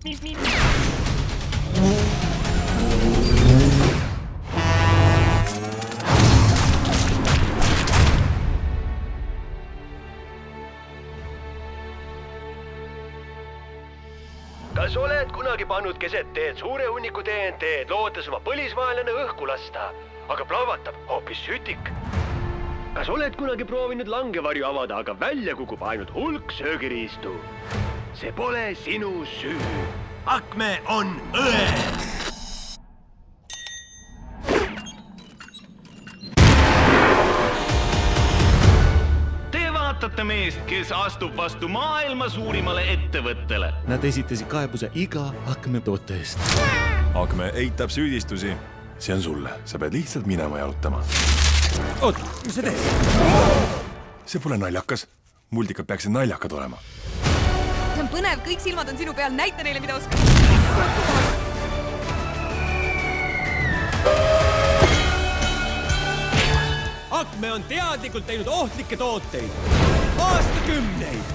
Kas oled kunagi pannud keset teed suure hunniku TNT-d, lootes oma põlisvaenlane õhku lasta, aga plahvatab hoopis sütik? Kas oled kunagi proovinud langevarju avada, aga välja kukub ainult hulk söögiriistu? See pole sinu süü. Akme on õe! Vaatate meest, kes astub vastu maailma suurimale ettevõttele. Nad esitasid kaebuse iga Akme toote eest. Akme eitab süüdistusi. See on sulle. Sa pead lihtsalt minema jalutama. Oot, mis sa teed? See pole naljakas. Multikad peaksid naljakad olema. See on põnev, kõik silmad on sinu peal. Näita neile, mida oskad. Akme on teadlikult teinud ohtlikke tooteid. Aastakümneid.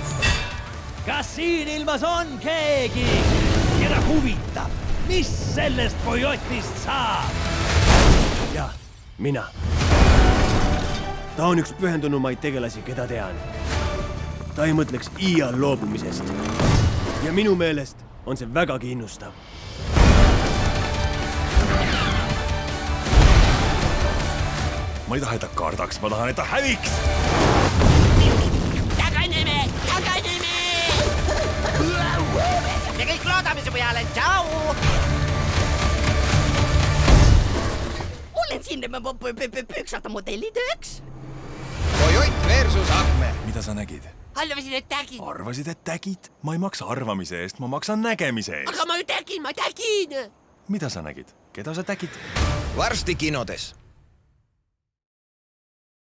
Kas siin ilmas on keegi, keda huvitab, mis sellest Boyotist saab? Jah, mina. Ta on üks pühendunumaid tegelasi, keda tean. Ta ei mõtleks iial loobumisest. Ja minu meelest on see vägagi innustav. Ma ei taha, et ta kardaks, ma tahan, et ta häviks! Taganeme! Taganeme! Me kõik loodame su peale, tšau! Olen siin püksata modellitööks. Boyot versus Akme. Mida sa nägid? Arvasid, et tägin. Arvasid, et tägid? Ma ei maksa arvamise eest, ma maksan nägemise eest. Aga ma ju tägin, ma tägin! Mida sa nägid? Keda sa tägid? Varsti kinodes.